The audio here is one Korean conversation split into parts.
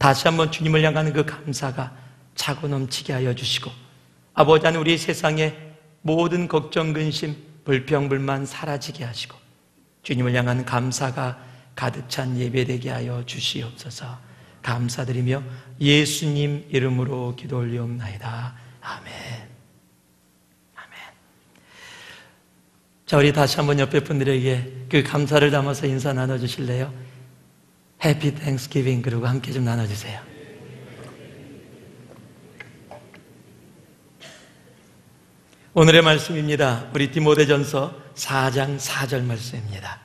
다시 한번 주님을 향하는 그 감사가 차고 넘치게 하여 주시고, 아버지 하나님, 우리 세상의 모든 걱정, 근심, 불평, 불만 사라지게 하시고 주님을 향한 감사가 가득 찬 예배되게 하여 주시옵소서. 감사드리며 예수님 이름으로 기도 올리옵나이다. 아멘. 아멘. 자, 우리 다시 한번 옆에 분들에게 그 감사를 담아서 인사 나눠주실래요? 해피 땡스기빙. 그리고 함께 좀 나눠주세요. 오늘의 말씀입니다. 우리 디모데전서 4장 4절 말씀입니다.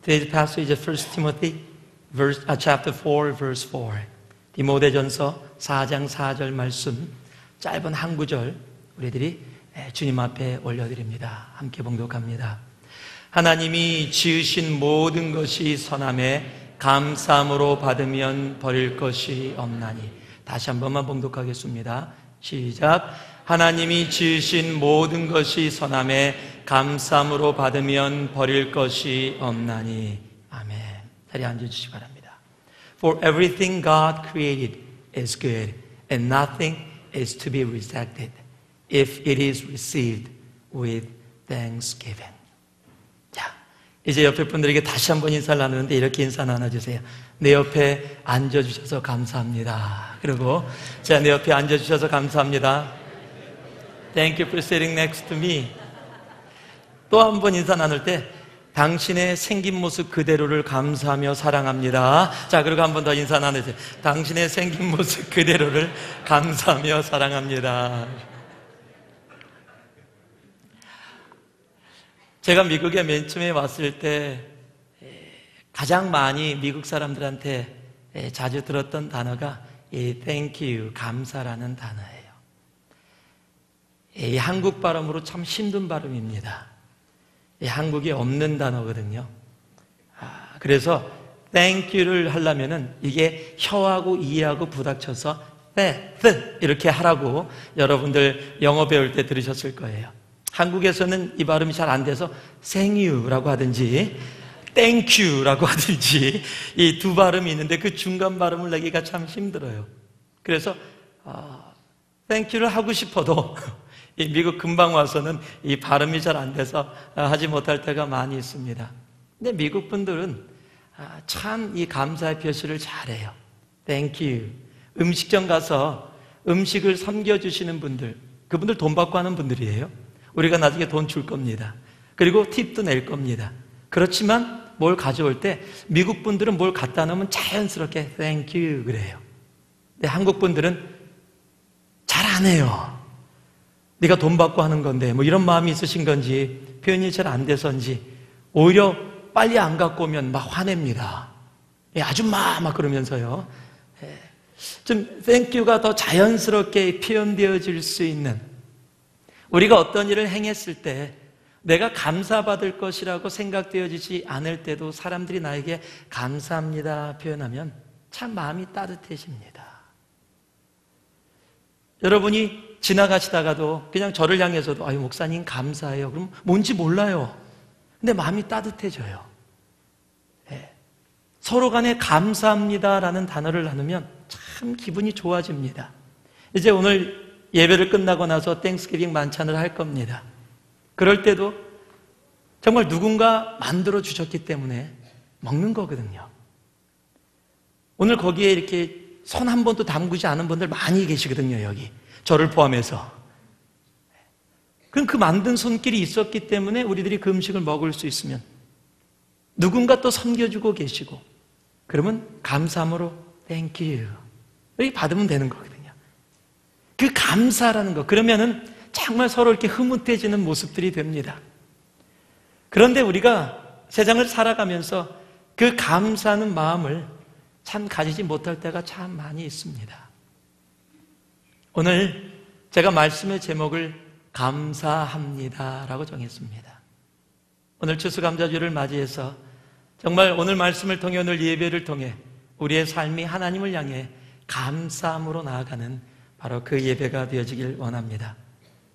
Today's passage is 1 Timothy chapter 4, verse 4. 디모데전서 4장 4절 말씀, 짧은 한 구절 우리들이 주님 앞에 올려드립니다. 함께 봉독합니다. 하나님이 지으신 모든 것이 선함에 감사함으로 받으면 버릴 것이 없나니. 다시 한 번만 봉독하겠습니다. 시작. 하나님이 지으신 모든 것이 선함에 감사함으로 받으면 버릴 것이 없나니. 아멘. 자리에 앉아주시기 바랍니다. For everything God created is good, and nothing is to be rejected if it is received with thanksgiving. 자, 이제 옆에 분들에게 다시 한번 인사를 나누는데 이렇게 인사 나눠주세요. 내 옆에 앉아주셔서 감사합니다. 그리고 자, 내 옆에 앉아주셔서 감사합니다. Thank you for sitting next to me. 또 한 번 인사 나눌 때 당신의 생긴 모습 그대로를 감사하며 사랑합니다. 자, 그리고 한 번 더 인사 나누세요. 당신의 생긴 모습 그대로를 감사하며 사랑합니다. 제가 미국에 맨 처음에 왔을 때 가장 많이 미국 사람들한테 자주 들었던 단어가 이 thank you, 감사라는 단어예요. 이 한국 발음으로 참 힘든 발음입니다. 이 한국에 없는 단어거든요. 그래서 thank you를 하려면은 이게 혀하고 이하고 부닥쳐서 이렇게 하라고 여러분들 영어 배울 때 들으셨을 거예요. 한국에서는 이 발음이 잘 안 돼서 생유라고 하든지 땡큐라고 하든지 이 두 발음이 있는데 그 중간 발음을 내기가 참 힘들어요. 그래서 땡큐를 하고 싶어도 이 미국 금방 와서는 이 발음이 잘 안 돼서 하지 못할 때가 많이 있습니다. 근데 미국 분들은 참 이 감사의 표시를 잘해요. 땡큐. 음식점 가서 음식을 섬겨주시는 분들, 그분들 돈 받고 하는 분들이에요. 우리가 나중에 돈 줄 겁니다. 그리고 팁도 낼 겁니다. 그렇지만 뭘 가져올 때 미국 분들은 뭘 갖다 놓으면 자연스럽게 thank you 그래요. 근데 한국 분들은 잘 안 해요. 네가 돈 받고 하는 건데 뭐 이런 마음이 있으신 건지 표현이 잘 안 돼서인지 오히려 빨리 안 갖고 오면 막 화냅니다. 아줌마 막 그러면서요. 좀 thank you가 더 자연스럽게 표현되어질 수 있는, 우리가 어떤 일을 행했을 때 내가 감사받을 것이라고 생각되어지지 않을 때도 사람들이 나에게 감사합니다 표현하면 참 마음이 따뜻해집니다. 여러분이 지나가시다가도 그냥 저를 향해서도 아유 목사님 감사해요. 그럼 뭔지 몰라요. 근데 마음이 따뜻해져요. 네. 서로 간에 감사합니다라는 단어를 나누면 참 기분이 좋아집니다. 이제 오늘 예배를 끝나고 나서 땡스기빙 만찬을 할 겁니다. 그럴 때도 정말 누군가 만들어 주셨기 때문에 먹는 거거든요. 오늘 거기에 이렇게 손 한 번도 담그지 않은 분들 많이 계시거든요. 여기 저를 포함해서. 그럼 그 만든 손길이 있었기 때문에 우리들이 그 음식을 먹을 수 있으면 누군가 또 섬겨주고 계시고 그러면 감사함으로 Thank you 이렇게 받으면 되는 거거든요. 그 감사라는 거, 그러면은 정말 서로 이렇게 흐뭇해지는 모습들이 됩니다. 그런데 우리가 세상을 살아가면서 그 감사하는 마음을 참 가지지 못할 때가 참 많이 있습니다. 오늘 제가 말씀의 제목을 감사합니다라고 정했습니다. 오늘 추수감사주를 맞이해서 정말 오늘 말씀을 통해 오늘 예배를 통해 우리의 삶이 하나님을 향해 감사함으로 나아가는 바로 그 예배가 되어지길 원합니다.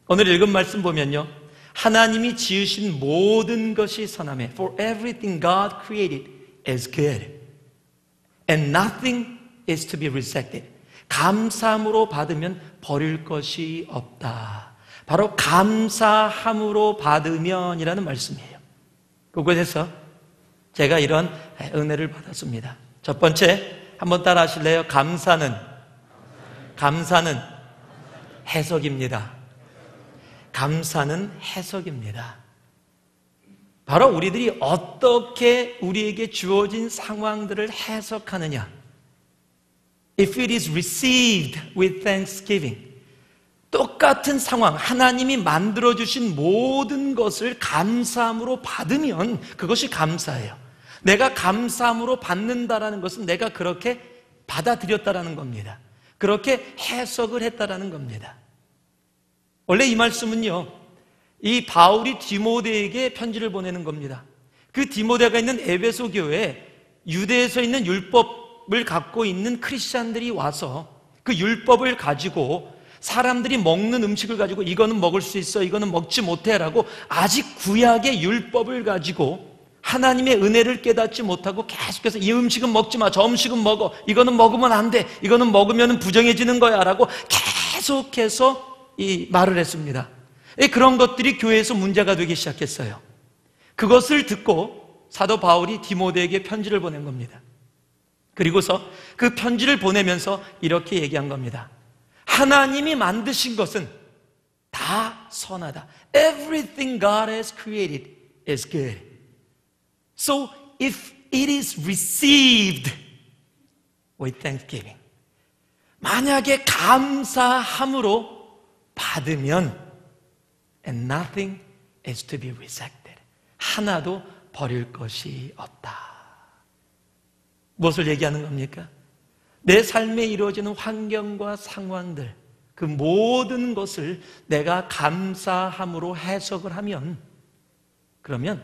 오늘 읽은 말씀 보면요, 하나님이 지으신 모든 것이 선함에 For everything God created is good And nothing is to be rejected. 감사함으로 받으면 버릴 것이 없다. 바로 감사함으로 받으면이라는 말씀이에요. 그곳에서 제가 이런 은혜를 받았습니다. 첫 번째, 한번 따라 하실래요? 감사는 해석입니다. 감사는 해석입니다. 바로 우리들이 어떻게 우리에게 주어진 상황들을 해석하느냐. If it is received with thanksgiving, 똑같은 상황, 하나님이 만들어주신 모든 것을 감사함으로 받으면 그것이 감사예요. 내가 감사함으로 받는다라는 것은 내가 그렇게 받아들였다라는 겁니다. 그렇게 해석을 했다라는 겁니다. 원래 이 말씀은요, 이 바울이 디모데에게 편지를 보내는 겁니다. 그 디모데가 있는 에베소 교회에 유대에서 있는 율법을 갖고 있는 크리스찬들이 와서 그 율법을 가지고 사람들이 먹는 음식을 가지고 이거는 먹을 수 있어, 이거는 먹지 못해라고 아직 구약의 율법을 가지고 하나님의 은혜를 깨닫지 못하고 계속해서 이 음식은 먹지 마, 저 음식은 먹어, 이거는 먹으면 안 돼, 이거는 먹으면 부정해지는 거야 라고 계속해서 이 말을 했습니다. 그런 것들이 교회에서 문제가 되기 시작했어요. 그것을 듣고 사도 바울이 디모데에게 편지를 보낸 겁니다. 그리고서 그 편지를 보내면서 이렇게 얘기한 겁니다. 하나님이 만드신 것은 다 선하다. Everything God has created is good. So if it is received with thanksgiving, 만약에 감사함으로 받으면 and nothing is to be rejected. 하나도 버릴 것이 없다. 무엇을 얘기하는 겁니까? 내 삶에 이루어지는 환경과 상황들, 그 모든 것을 내가 감사함으로 해석을 하면, 그러면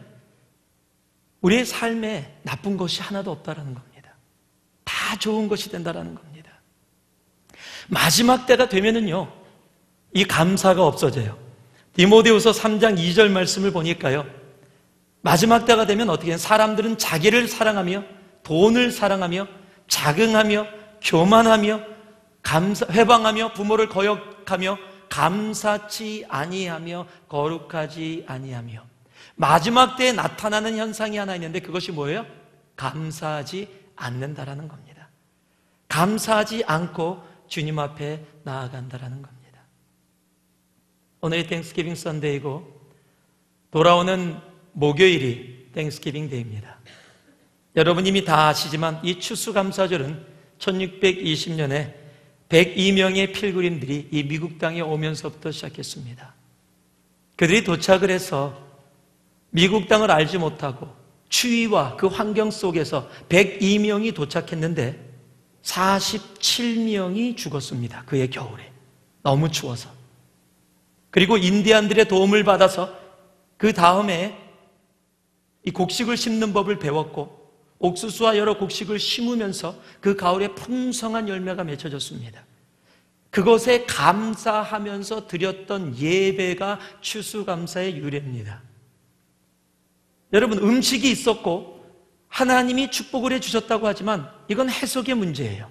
우리의 삶에 나쁜 것이 하나도 없다라는 겁니다. 다 좋은 것이 된다라는 겁니다. 마지막 때가 되면은요, 이 감사가 없어져요. 디모데후서 3장 2절 말씀을 보니까요, 마지막 때가 되면 어떻게 해요? 사람들은 자기를 사랑하며 돈을 사랑하며 자긍하며 교만하며 회방하며 부모를 거역하며 감사치 아니하며 거룩하지 아니하며. 마지막 때에 나타나는 현상이 하나 있는데 그것이 뭐예요? 감사하지 않는다라는 겁니다. 감사하지 않고 주님 앞에 나아간다라는 겁니다. 오늘이 땡스기빙 선데이고 돌아오는 목요일이 땡스기빙 데이입니다. 여러분 이미 다 아시지만 이 추수감사절은 1620년에 102명의 필그림들이 이 미국 땅에 오면서부터 시작했습니다. 그들이 도착을 해서 미국 땅을 알지 못하고 추위와 그 환경 속에서 102명이 도착했는데 47명이 죽었습니다. 그해 겨울에. 너무 추워서. 그리고 인디안들의 도움을 받아서 그 다음에 이 곡식을 심는 법을 배웠고 옥수수와 여러 곡식을 심으면서 그 가을에 풍성한 열매가 맺혀졌습니다. 그것에 감사하면서 드렸던 예배가 추수감사의 유래입니다. 여러분 음식이 있었고 하나님이 축복을 해주셨다고 하지만 이건 해석의 문제예요.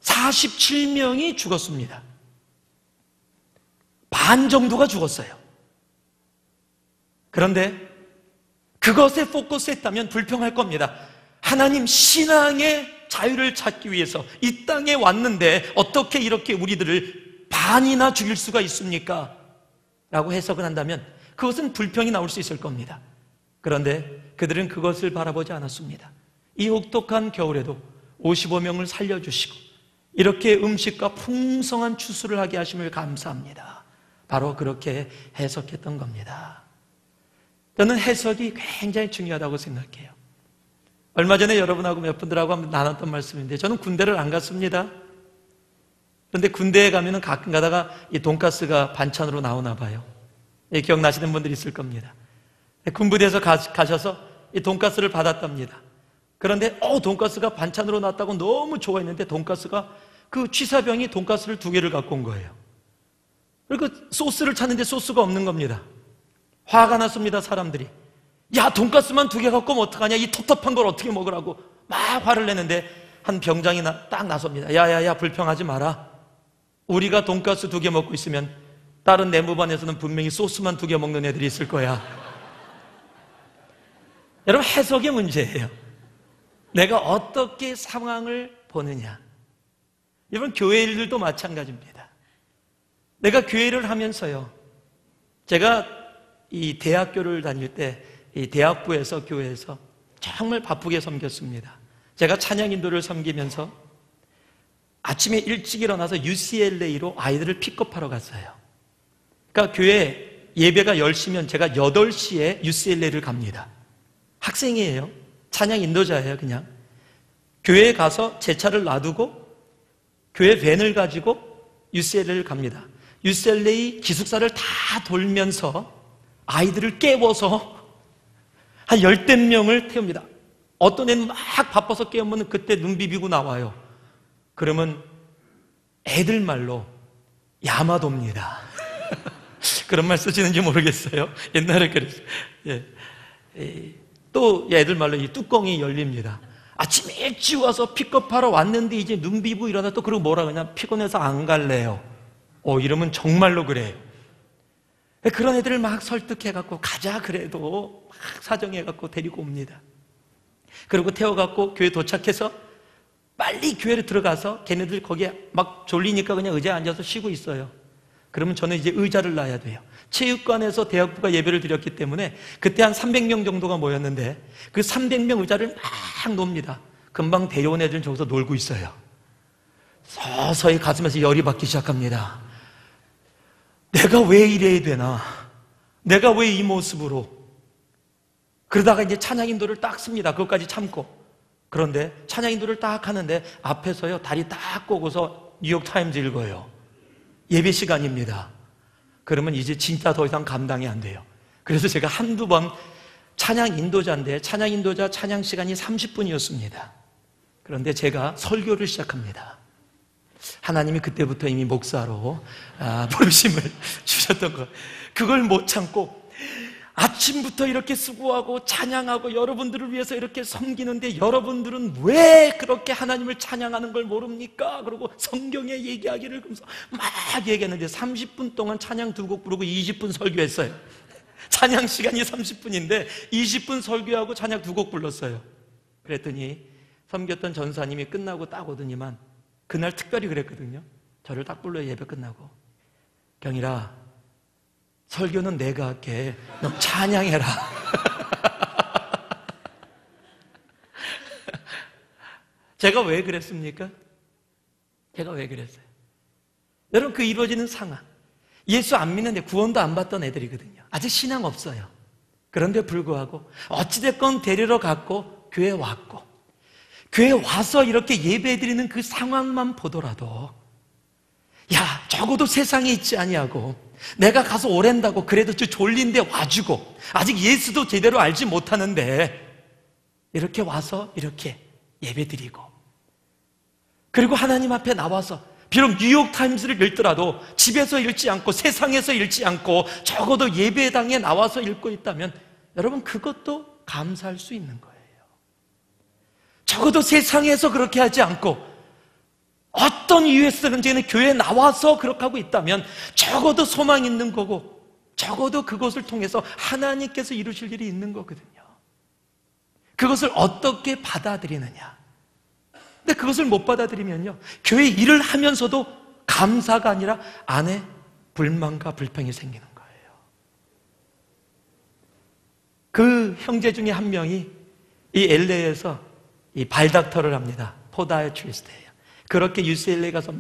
47명이 죽었습니다. 반 정도가 죽었어요. 그런데 그것에 포커스했다면 불평할 겁니다. 하나님 신앙의 자유를 찾기 위해서 이 땅에 왔는데 어떻게 이렇게 우리들을 반이나 죽일 수가 있습니까? 라고 해석을 한다면 그것은 불평이 나올 수 있을 겁니다. 그런데 그들은 그것을 바라보지 않았습니다. 이 혹독한 겨울에도 55명을 살려주시고 이렇게 음식과 풍성한 추수를 하게 하심을 감사합니다. 바로 그렇게 해석했던 겁니다. 저는 해석이 굉장히 중요하다고 생각해요. 얼마 전에 여러분하고 몇 분들하고 한번 나눴던 말씀인데 저는 군대를 안 갔습니다. 그런데 군대에 가면 가끔 가다가 이 돈가스가 반찬으로 나오나 봐요. 기억나시는 분들이 있을 겁니다. 군부대에서 가셔서 이 돈가스를 받았답니다. 그런데 돈가스가 반찬으로 나왔다고 너무 좋아했는데 돈가스가 그 취사병이 돈가스를 2개를 갖고 온 거예요. 그리고 소스를 찾는데 소스가 없는 겁니다. 화가 났습니다. 사람들이. 야 돈가스만 2개 갖고 오면 어떡하냐, 이 텁텁한 걸 어떻게 먹으라고 막 화를 내는데 한 병장이 딱 나섭니다. 야야야, 불평하지 마라. 우리가 돈가스 2개 먹고 있으면 다른 내무반에서는 분명히 소스만 2개 먹는 애들이 있을 거야. 여러분, 해석의 문제예요. 내가 어떻게 상황을 보느냐. 여러분, 교회 일들도 마찬가지입니다. 내가 교회를 하면서요, 제가 이 대학교를 다닐 때 이 대학부에서 교회에서 정말 바쁘게 섬겼습니다. 제가 찬양 인도를 섬기면서 아침에 일찍 일어나서 UCLA로 아이들을 픽업하러 갔어요. 그러니까 교회 예배가 10시면 제가 8시에 UCLA를 갑니다. 학생이에요. 찬양 인도자예요. 그냥 교회에 가서 제 차를 놔두고 교회 밴을 가지고 UCLA를 갑니다. UCLA 기숙사를 다 돌면서 아이들을 깨워서 한 10대 명을 태웁니다. 어떤 애는 막 바빠서 깨우면 그때 눈 비비고 나와요. 그러면 애들 말로 야마도입니다. 그런 말 쓰시는지 모르겠어요. 옛날에 그랬어요. 예. 또 애들 말로 이 뚜껑이 열립니다. 아침 일찍 와서 픽업하러 왔는데 이제 눈 비비고 일어나 또 그러고 뭐라 그러냐, 피곤해서 안 갈래요. 이러면 정말로 그래요. 그런 애들을 막 설득해갖고 가자 그래도 막 사정해갖고 데리고 옵니다. 그리고 태워갖고 교회 도착해서 빨리 교회를 들어가서 걔네들 거기에 막 졸리니까 그냥 의자에 앉아서 쉬고 있어요. 그러면 저는 이제 의자를 놔야 돼요. 체육관에서 대학부가 예배를 드렸기 때문에 그때 한 300명 정도가 모였는데 그 300명 의자를 막 놓습니다. 금방 데려온 애들은 저기서 놀고 있어요. 서서히 가슴에서 열이 받기 시작합니다. 내가 왜 이래야 되나? 내가 왜 이 모습으로? 그러다가 이제 찬양 인도를 딱 씁니다. 그것까지 참고. 그런데 찬양 인도를 딱 하는데 앞에서요, 다리 딱 꼬고서 뉴욕 타임즈 읽어요. 예배 시간입니다. 그러면 이제 진짜 더 이상 감당이 안 돼요. 그래서 제가 한두 번 찬양 인도자인데 찬양 인도자 찬양 시간이 30분이었습니다. 그런데 제가 설교를 시작합니다. 하나님이 그때부터 이미 목사로 부르심을 주셨던 거, 그걸 못 참고 아침부터 이렇게 수고하고 찬양하고 여러분들을 위해서 이렇게 섬기는데 여러분들은 왜 그렇게 하나님을 찬양하는 걸 모릅니까? 그리고 성경에 얘기하기를 그러면서 막 얘기했는데 30분 동안 찬양 2곡 부르고 20분 설교했어요. 찬양 시간이 30분인데 20분 설교하고 찬양 2곡 불렀어요. 그랬더니 섬겼던 전사님이 끝나고 딱 오더니만 그날 특별히 그랬거든요. 저를 딱 불러요. 예배 끝나고. 경일아, 설교는 내가 할게. 너 찬양해라. 제가 왜 그랬습니까? 제가 왜 그랬어요? 여러분, 그 이루어지는 상황, 예수 안 믿는데 구원도 안 받던 애들이거든요. 아직 신앙 없어요. 그런데 불구하고 어찌됐건 데리러 갔고 교회에 왔고, 교회에 와서 이렇게 예배드리는 그 상황만 보더라도 야, 적어도 세상에 있지 아니하고 내가 가서 오랜다고 그래도 저 졸린데 와주고 아직 예수도 제대로 알지 못하는데 이렇게 와서 이렇게 예배드리고, 그리고 하나님 앞에 나와서 비록 뉴욕타임즈를 읽더라도 집에서 읽지 않고 세상에서 읽지 않고 적어도 예배당에 나와서 읽고 있다면 여러분, 그것도 감사할 수 있는 거예요. 적어도 세상에서 그렇게 하지 않고 어떤 이유에서든지 교회에 나와서 그렇게 하고 있다면 적어도 소망 있는 거고 적어도 그것을 통해서 하나님께서 이루실 일이 있는 거거든요. 그것을 어떻게 받아들이느냐. 근데 그것을 못 받아들이면요, 교회 일을 하면서도 감사가 아니라 안에 불만과 불평이 생기는 거예요. 그 형제 중에 한 명이 이 LA에서 이 발닥터를 합니다. 포다이어트리스트예요. 그렇게 UCLA 가서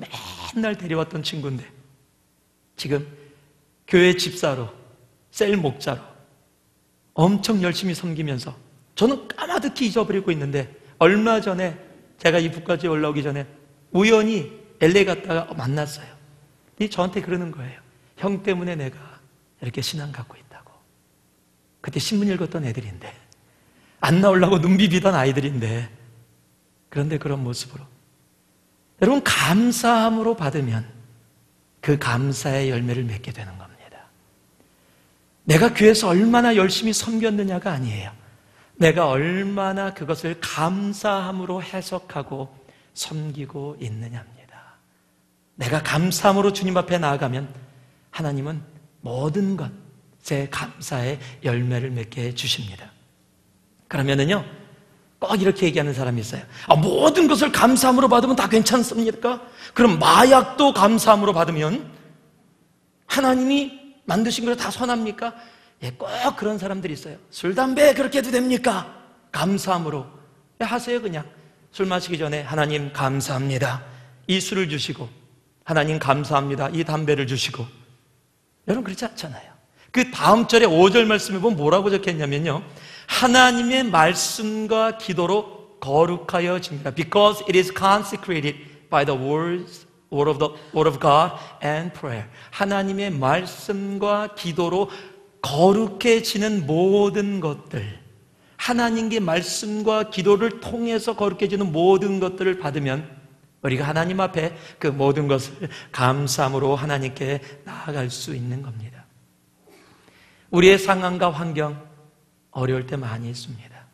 맨날 데려왔던 친구인데 지금 교회 집사로, 셀 목자로 엄청 열심히 섬기면서 저는 까마득히 잊어버리고 있는데 얼마 전에 제가 이 북까지 올라오기 전에 우연히 LA 갔다가 만났어요. 저한테 그러는 거예요. 형 때문에 내가 이렇게 신앙 갖고 있다고. 그때 신문 읽었던 애들인데, 안 나오려고 눈 비비던 아이들인데, 그런데 그런 모습으로 여러분, 감사함으로 받으면 그 감사의 열매를 맺게 되는 겁니다. 내가 교회에서 얼마나 열심히 섬겼느냐가 아니에요. 내가 얼마나 그것을 감사함으로 해석하고 섬기고 있느냐입니다. 내가 감사함으로 주님 앞에 나아가면 하나님은 모든 것에 감사의 열매를 맺게 해주십니다. 그러면은요, 꼭 이렇게 얘기하는 사람이 있어요. 모든 것을 감사함으로 받으면 다 괜찮습니까? 그럼 마약도 감사함으로 받으면 하나님이 만드신 걸 다 선합니까? 예, 꼭 그런 사람들이 있어요. 술, 담배 그렇게 해도 됩니까? 감사함으로. 하세요, 그냥. 술 마시기 전에 하나님 감사합니다. 이 술을 주시고, 하나님 감사합니다. 이 담배를 주시고. 여러분 그렇지 않잖아요. 그 다음 절에 5절 말씀에 보면 뭐라고 적혀있냐면요, 하나님의 말씀과 기도로 거룩하여집니다. Because it is consecrated by the word of God and prayer. 하나님의 말씀과 기도로 거룩해지는 모든 것들, 하나님의 말씀과 기도를 통해서 거룩해지는 모든 것들을 받으면 우리가 하나님 앞에 그 모든 것을 감사함으로 하나님께 나아갈 수 있는 겁니다. 우리의 상황과 환경 어려울 때 많이 있습니다.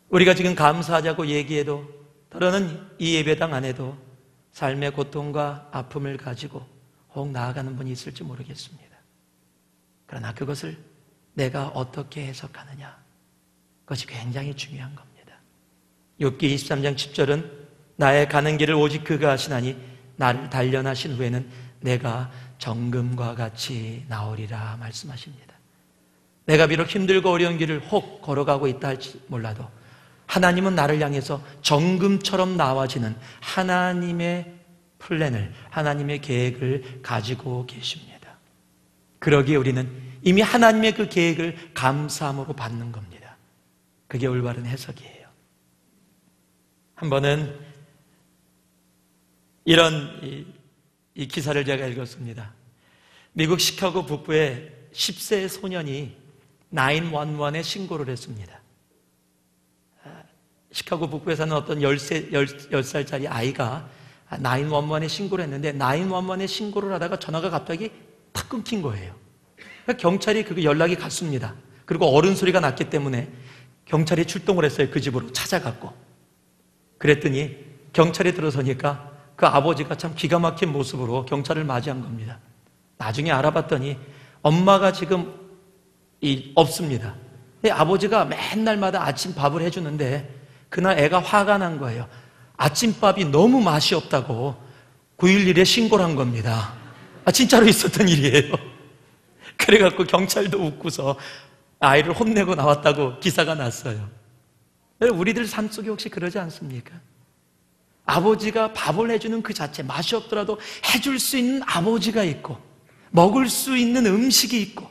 우리가 지금 감사하자고 얘기해도 때로는 이 예배당 안에도 삶의 고통과 아픔을 가지고 혹 나아가는 분이 있을지 모르겠습니다. 그러나 그것을 내가 어떻게 해석하느냐, 그것이 굉장히 중요한 겁니다. 욥기 23장 10절은 나의 가는 길을 오직 그가 하시나니 나를 단련하신 후에는 내가 정금과 같이 나오리라 말씀하십니다. 내가 비록 힘들고 어려운 길을 혹 걸어가고 있다 할지 몰라도 하나님은 나를 향해서 정금처럼 나와지는 하나님의 플랜을, 하나님의 계획을 가지고 계십니다. 그러기에 우리는 이미 하나님의 그 계획을 감사함으로 받는 겁니다. 그게 올바른 해석이에요. 한 번은 이런 이 기사를 제가 읽었습니다. 미국 시카고 북부의 10세 소년이 911에 신고를 했습니다. 시카고 북부에 사는 어떤 10살짜리 아이가 911에 신고를 했는데 911에 신고를 하다가 전화가 갑자기 탁 끊긴 거예요. 그러니까 경찰이 그 연락이 갔습니다. 그리고 어른 소리가 났기 때문에 경찰이 출동을 했어요. 그 집으로 찾아갔고. 그랬더니 경찰이 들어서니까 그 아버지가 참 기가 막힌 모습으로 경찰을 맞이한 겁니다. 나중에 알아봤더니 엄마가 지금 없습니다. 아버지가 맨날마다 아침 밥을 해주는데 그날 애가 화가 난 거예요. 아침밥이 너무 맛이 없다고 911에 신고를 한 겁니다. 진짜로 있었던 일이에요. 그래갖고 경찰도 웃고서 아이를 혼내고 나왔다고 기사가 났어요. 우리들 삶 속에 혹시 그러지 않습니까? 아버지가 밥을 해주는 그 자체, 맛이 없더라도 해줄 수 있는 아버지가 있고 먹을 수 있는 음식이 있고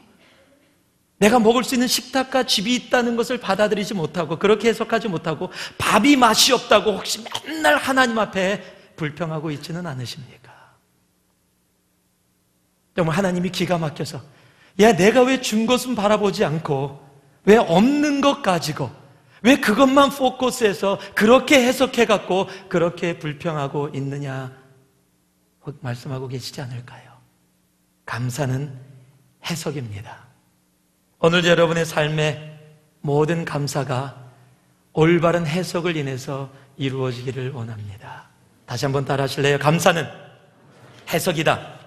내가 먹을 수 있는 식탁과 집이 있다는 것을 받아들이지 못하고 그렇게 해석하지 못하고 밥이 맛이 없다고 혹시 맨날 하나님 앞에 불평하고 있지는 않으십니까? 정말 하나님이 기가 막혀서 내가 왜 준 것은 바라보지 않고 왜 없는 것 가지고 왜 그것만 포커스해서 그렇게 해석해갖고 그렇게 불평하고 있느냐 혹 말씀하고 계시지 않을까요? 감사는 해석입니다. 오늘 여러분의 삶의 모든 감사가 올바른 해석을 인해서 이루어지기를 원합니다. 다시 한번 따라 하실래요? 감사는 해석이다.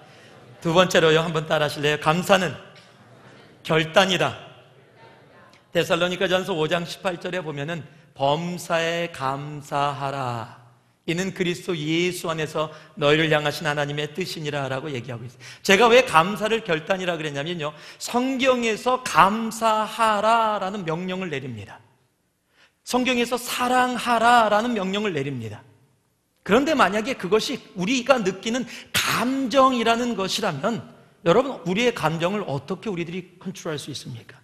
두 번째로요, 한번 따라 하실래요? 감사는 결단이다. 데살로니가전서 5장 18절에 보면은 범사에 감사하라. 이는 그리스도 예수 안에서 너희를 향하신 하나님의 뜻이니라 라고 얘기하고 있어요. 제가 왜 감사를 결단이라 그랬냐면요, 성경에서 감사하라 라는 명령을 내립니다. 성경에서 사랑하라 라는 명령을 내립니다. 그런데 만약에 그것이 우리가 느끼는 감정이라는 것이라면 여러분, 우리의 감정을 어떻게 우리들이 컨트롤할 수 있습니까?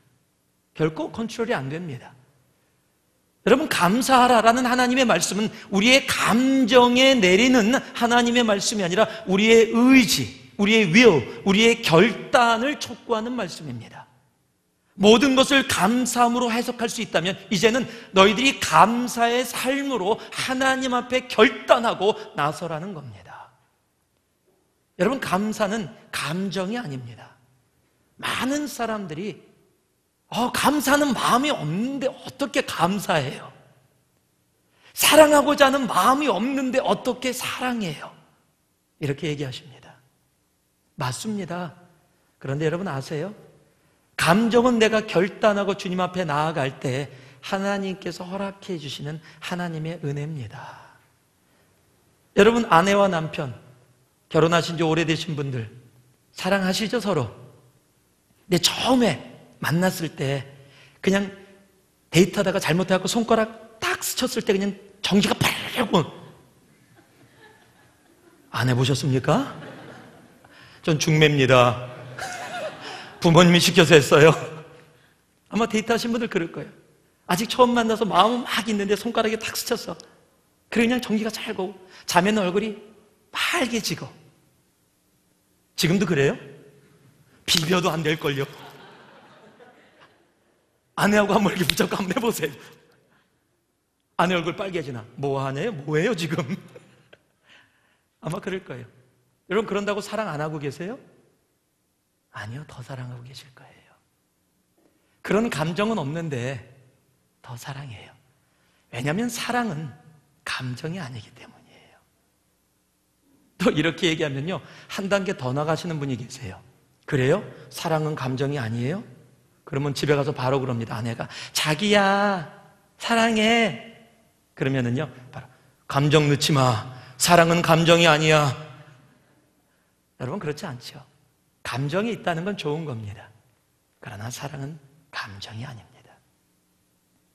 결코 컨트롤이 안 됩니다. 여러분, 감사하라라는 하나님의 말씀은 우리의 감정에 내리는 하나님의 말씀이 아니라 우리의 의지, 우리의 will, 우리의 결단을 촉구하는 말씀입니다. 모든 것을 감사함으로 해석할 수 있다면 이제는 너희들이 감사의 삶으로 하나님 앞에 결단하고 나서라는 겁니다. 여러분, 감사는 감정이 아닙니다. 많은 사람들이 감사하는 마음이 없는데 어떻게 감사해요? 사랑하고자 하는 마음이 없는데 어떻게 사랑해요? 이렇게 얘기하십니다. 맞습니다. 그런데 여러분 아세요? 감정은 내가 결단하고 주님 앞에 나아갈 때 하나님께서 허락해 주시는 하나님의 은혜입니다. 여러분 아내와 남편 결혼하신 지 오래되신 분들 사랑하시죠 서로? 근데 처음에 만났을 때 그냥 데이트하다가 잘못해갖고 손가락 딱 스쳤을 때 그냥 전기가 팔고 안 해보셨습니까? 전 중매입니다. 부모님이 시켜서 했어요. 아마 데이트하신 분들 그럴 거예요. 아직 처음 만나서 마음은 막 있는데 손가락에 탁 스쳤어. 그래 그냥 전기가 찰고 자면 얼굴이 빨개지고. 지금도 그래요? 비벼도 안 될걸요. 아내하고 한번 이렇게 붙잡고 한번 해보세요. 아내 얼굴 빨개지나? 뭐 하네요? 뭐예요 지금? 아마 그럴 거예요. 여러분 그런다고 사랑 안 하고 계세요? 아니요, 더 사랑하고 계실 거예요. 그런 감정은 없는데 더 사랑해요. 왜냐하면 사랑은 감정이 아니기 때문이에요. 또 이렇게 얘기하면요, 한 단계 더 나가시는 분이 계세요. 그래요? 사랑은 감정이 아니에요? 그러면 집에 가서 바로 그럽니다. 아내가 자기야 사랑해 그러면은요 바로 감정 넣지 마. 사랑은 감정이 아니야. 여러분 그렇지 않죠? 감정이 있다는 건 좋은 겁니다. 그러나 사랑은 감정이 아닙니다.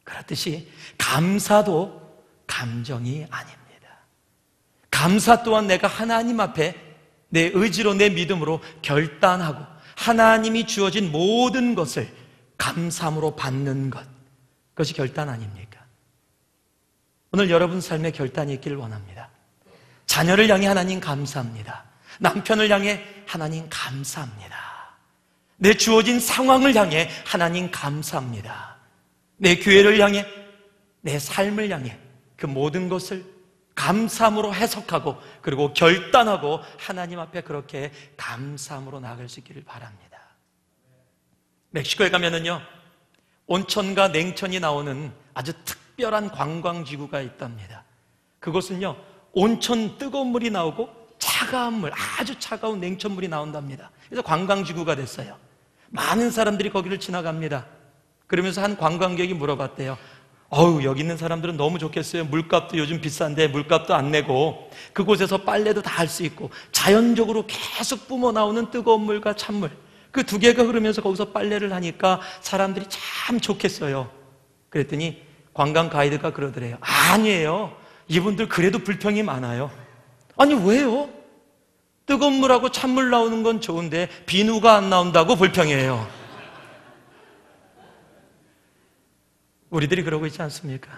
그렇듯이 감사도 감정이 아닙니다. 감사 또한 내가 하나님 앞에 내 의지로 내 믿음으로 결단하고 하나님이 주어진 모든 것을 감사함으로 받는 것, 그것이 결단 아닙니까? 오늘 여러분 삶에 결단이 있기를 원합니다. 자녀를 향해 하나님 감사합니다. 남편을 향해 하나님 감사합니다. 내 주어진 상황을 향해 하나님 감사합니다. 내 교회를 향해, 내 삶을 향해 그 모든 것을 감사함으로 해석하고 그리고 결단하고 하나님 앞에 그렇게 감사함으로 나아갈 수 있기를 바랍니다. 멕시코에 가면은요, 온천과 냉천이 나오는 아주 특별한 관광지구가 있답니다. 그곳은요, 온천 뜨거운 물이 나오고 차가운 물, 아주 차가운 냉천물이 나온답니다. 그래서 관광지구가 됐어요. 많은 사람들이 거기를 지나갑니다. 그러면서 한 관광객이 물어봤대요. 여기 있는 사람들은 너무 좋겠어요. 물값도 요즘 비싼데 물값도 안 내고 그곳에서 빨래도 다 할 수 있고 자연적으로 계속 뿜어 나오는 뜨거운 물과 찬물, 그 두 개가 흐르면서 거기서 빨래를 하니까 사람들이 참 좋겠어요. 그랬더니 관광 가이드가 그러더래요. 아니에요. 이분들 그래도 불평이 많아요. 아니 왜요? 뜨거운 물하고 찬물 나오는 건 좋은데 비누가 안 나온다고 불평해요. 우리들이 그러고 있지 않습니까?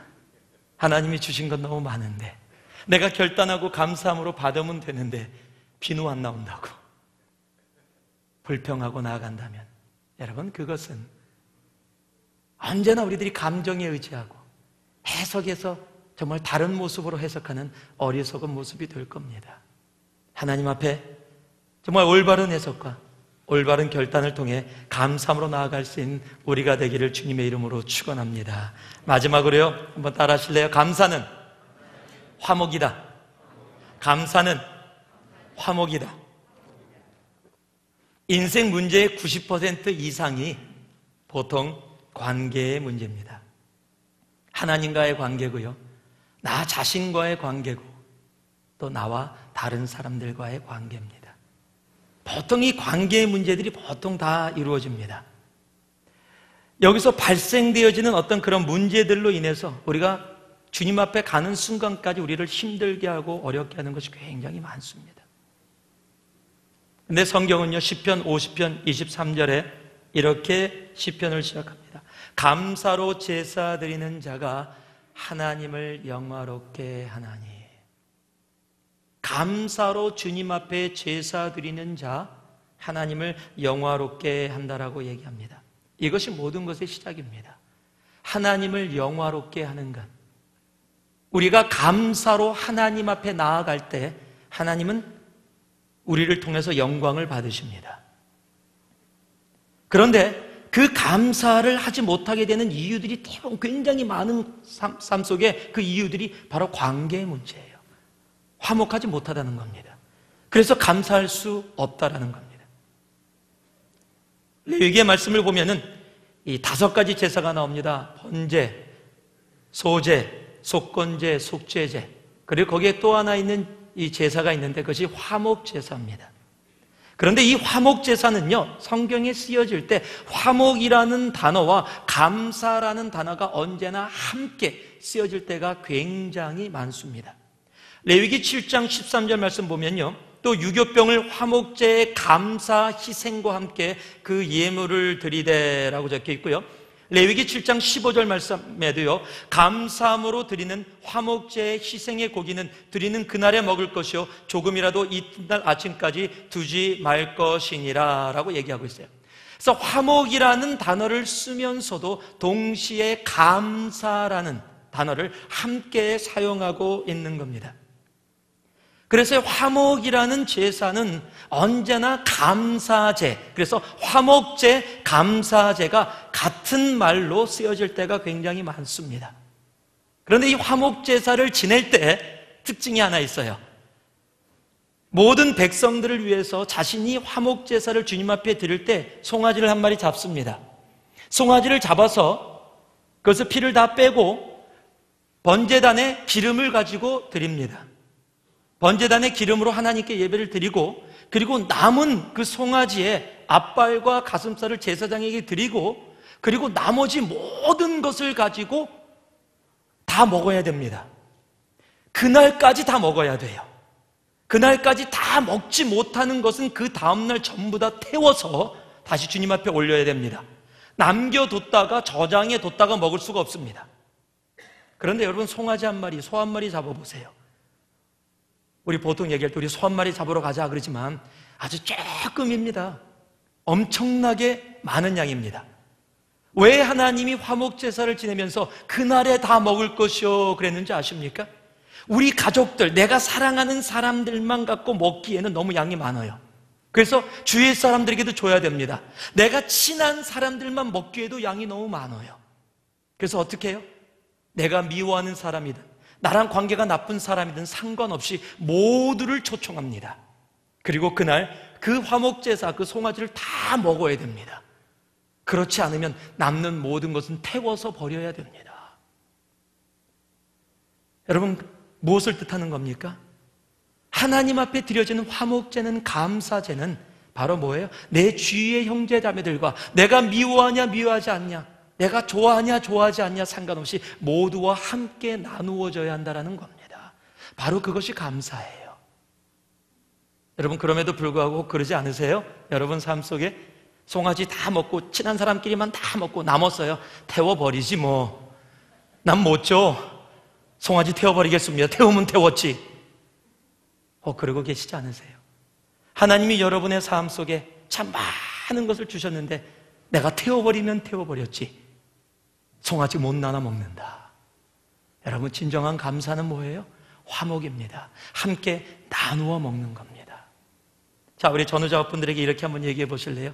하나님이 주신 건 너무 많은데 내가 결단하고 감사함으로 받으면 되는데 비누 안 나온다고 불평하고 나아간다면 여러분 그것은 언제나 우리들이 감정에 의지하고 해석해서 정말 다른 모습으로 해석하는 어리석은 모습이 될 겁니다. 하나님 앞에 정말 올바른 해석과 올바른 결단을 통해 감사함으로 나아갈 수 있는 우리가 되기를 주님의 이름으로 축원합니다. 마지막으로요, 한번 따라 하실래요? 감사는 화목이다. 감사는 화목이다. 인생 문제의 90% 이상이 보통 관계의 문제입니다. 하나님과의 관계고요, 나 자신과의 관계고 또 나와 다른 사람들과의 관계입니다. 보통 이 관계의 문제들이 보통 다 이루어집니다. 여기서 발생되어지는 어떤 그런 문제들로 인해서 우리가 주님 앞에 가는 순간까지 우리를 힘들게 하고 어렵게 하는 것이 굉장히 많습니다. 근데 성경은요, 시편 50편 23절에 이렇게 시편을 시작합니다. 감사로 제사 드리는 자가 하나님을 영화롭게 하나니. 감사로 주님 앞에 제사 드리는 자, 하나님을 영화롭게 한다라고 얘기합니다. 이것이 모든 것의 시작입니다. 하나님을 영화롭게 하는 것. 우리가 감사로 하나님 앞에 나아갈 때 하나님은 우리를 통해서 영광을 받으십니다. 그런데 그 감사를 하지 못하게 되는 이유들이 굉장히 많은 삶 속에 그 이유들이 바로 관계의 문제예요. 화목하지 못하다는 겁니다. 그래서 감사할 수 없다라는 겁니다. 레위기의 말씀을 보면은 이 5가지 제사가 나옵니다. 번제, 소제, 속건제, 속죄제, 그리고 거기에 또 하나 있는 이 제사가 있는데 그것이 화목제사입니다. 그런데 이 화목제사는요, 성경에 쓰여질 때 화목이라는 단어와 감사라는 단어가 언제나 함께 쓰여질 때가 굉장히 많습니다. 레위기 7장 13절 말씀 보면요, 또 유교병을 화목제의 감사 희생과 함께 그 예물을 드리되라고 적혀 있고요, 레위기 7장 15절 말씀에도요, 감사함으로 드리는 화목제의 희생의 고기는 드리는 그날에 먹을 것이요 조금이라도 이튿날 아침까지 두지 말 것이니라 라고 얘기하고 있어요. 그래서 화목이라는 단어를 쓰면서도 동시에 감사라는 단어를 함께 사용하고 있는 겁니다. 그래서 화목이라는 제사는 언제나 감사제, 그래서 화목제, 감사제가 같은 말로 쓰여질 때가 굉장히 많습니다. 그런데 이 화목제사를 지낼 때 특징이 하나 있어요. 모든 백성들을 위해서 자신이 화목제사를 주님 앞에 드릴 때 송아지를 한 마리 잡습니다. 송아지를 잡아서 그것을 피를 다 빼고 번제단에 기름을 가지고 드립니다. 번제단의 기름으로 하나님께 예배를 드리고, 그리고 남은 그 송아지의 앞발과 가슴살을 제사장에게 드리고, 그리고 나머지 모든 것을 가지고 다 먹어야 됩니다. 그날까지 다 먹어야 돼요. 그날까지 다 먹지 못하는 것은 그 다음날 전부 다 태워서 다시 주님 앞에 올려야 됩니다. 남겨뒀다가 저장해 뒀다가 먹을 수가 없습니다. 그런데 여러분, 송아지 한 마리, 소 한 마리 잡아보세요. 우리 보통 얘기할 때 우리 소 한 마리 잡으러 가자 그러지만 아주 조금입니다. 엄청나게 많은 양입니다. 왜 하나님이 화목제사를 지내면서 그날에 다 먹을 것이요 그랬는지 아십니까? 우리 가족들, 내가 사랑하는 사람들만 갖고 먹기에는 너무 양이 많아요. 그래서 주위의 사람들에게도 줘야 됩니다. 내가 친한 사람들만 먹기에도 양이 너무 많아요. 그래서 어떻게 해요? 내가 미워하는 사람이든 나랑 관계가 나쁜 사람이든 상관없이 모두를 초청합니다. 그리고 그날 그 화목제사, 그 송아지를 다 먹어야 됩니다. 그렇지 않으면 남는 모든 것은 태워서 버려야 됩니다. 여러분, 무엇을 뜻하는 겁니까? 하나님 앞에 드려지는 화목제는, 감사제는 바로 뭐예요? 내 주위의 형제자매들과 내가 미워하냐 미워하지 않냐, 내가 좋아하냐 좋아하지 않냐 상관없이 모두와 함께 나누어져야 한다는 겁니다. 바로 그것이 감사예요. 여러분, 그럼에도 불구하고 그러지 않으세요? 여러분 삶 속에 송아지 다 먹고 친한 사람끼리만 다 먹고 남았어요. 태워버리지 뭐. 난 못 줘. 송아지 태워버리겠습니다. 태우면 태웠지. 그러고 계시지 않으세요? 하나님이 여러분의 삶 속에 참 많은 것을 주셨는데 내가 태워버리면 태워버렸지. 송아지 못 나눠 먹는다. 여러분, 진정한 감사는 뭐예요? 화목입니다. 함께 나누어 먹는 겁니다. 자, 우리 전우자분들에게 이렇게 한번 얘기해 보실래요?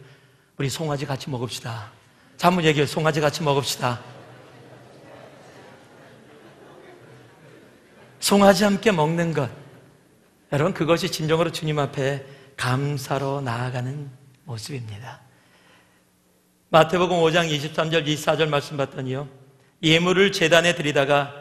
우리 송아지 같이 먹읍시다. 자, 한번 얘기해요. 송아지 같이 먹읍시다. 송아지 함께 먹는 것, 여러분, 그것이 진정으로 주님 앞에 감사로 나아가는 모습입니다. 마태복음 5장 23절 24절 말씀 봤더니요, 예물을 제단에 드리다가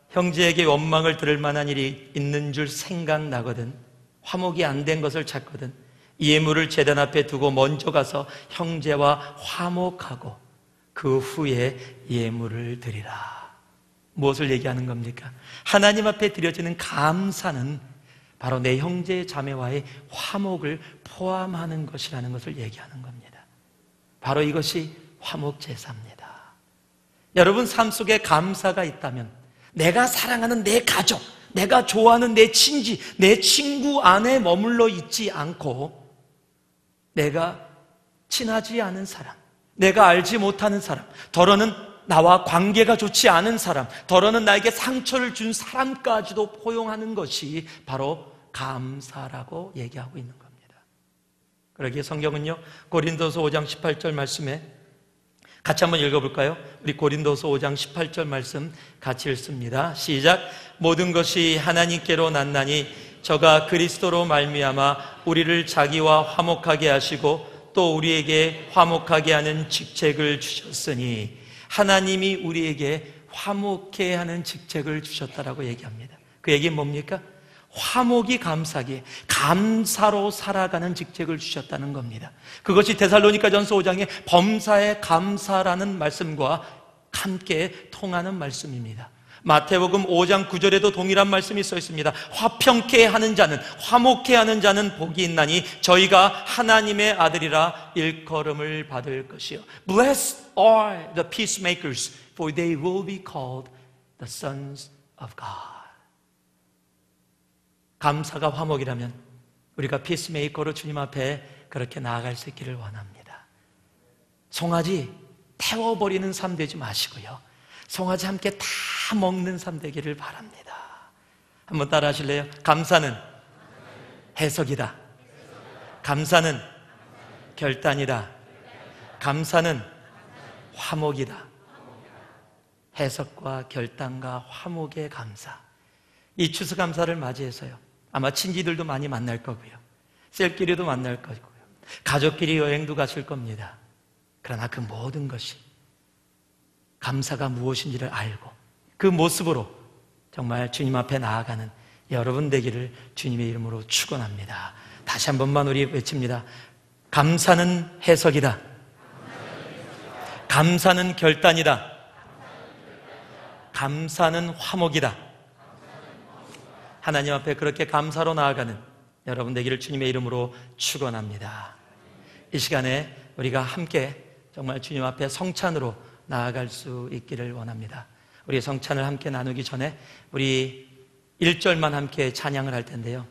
형제에게 원망을 들을 만한 일이 있는 줄 생각나거든 화목이 안 된 것을 찾거든 예물을 제단 앞에 두고 먼저 가서 형제와 화목하고 그 후에 예물을 드리라. 무엇을 얘기하는 겁니까? 하나님 앞에 드려지는 감사는 바로 내 형제 자매와의 화목을 포함하는 것이라는 것을 얘기하는 겁니다. 바로 이것이 화목제사입니다. 여러분 삶 속에 감사가 있다면 내가 사랑하는 내 가족, 내가 좋아하는 내 친지, 내 친구 안에 머물러 있지 않고 내가 친하지 않은 사람, 내가 알지 못하는 사람, 더러는 나와 관계가 좋지 않은 사람, 더러는 나에게 상처를 준 사람까지도 포용하는 것이 바로 감사라고 얘기하고 있는 겁니다. 그러기에 성경은요, 고린도서 5장 18절 말씀에 같이 한번 읽어볼까요? 우리 고린도서 5장 18절 말씀 같이 읽습니다. 시작. 모든 것이 하나님께로 났나니 저가 그리스도로 말미암아 우리를 자기와 화목하게 하시고 또 우리에게 화목하게 하는 직책을 주셨으니, 하나님이 우리에게 화목해 하는 직책을 주셨다라고 얘기합니다. 그 얘기는 뭡니까? 화목이 감사기에 감사로 살아가는 직책을 주셨다는 겁니다. 그것이 데살로니가전서 5장의 범사에 감사라는 말씀과 함께 통하는 말씀입니다. 마태복음 5장 9절에도 동일한 말씀이 써 있습니다. 화평케 하는 자는, 화목케 하는 자는 복이 있나니 저희가 하나님의 아들이라 일컬음을 받을 것이요. Blessed are the peacemakers, for they will be called the sons of God. 감사가 화목이라면 우리가 피스메이커로 주님 앞에 그렇게 나아갈 수 있기를 원합니다. 송아지 태워버리는 삶 되지 마시고요, 송아지 함께 다 먹는 삶 되기를 바랍니다. 한번 따라 하실래요? 감사는 해석이다. 감사는 결단이다. 감사는 화목이다. 해석과 결단과 화목의 감사. 이 추수감사를 맞이해서요, 아마 친지들도 많이 만날 거고요, 셀끼리도 만날 거고요, 가족끼리 여행도 가실 겁니다. 그러나 그 모든 것이 감사가 무엇인지를 알고 그 모습으로 정말 주님 앞에 나아가는 여러분 되기를 주님의 이름으로 축원합니다. 다시 한 번만 우리 외칩니다. 감사는 해석이다. 감사는 결단이다. 감사는 화목이다. 하나님 앞에 그렇게 감사로 나아가는 여러분 되기를 주님의 이름으로 축원합니다. 이 시간에 우리가 함께 정말 주님 앞에 성찬으로 나아갈 수 있기를 원합니다. 우리 성찬을 함께 나누기 전에 우리 1절만 함께 찬양을 할 텐데요,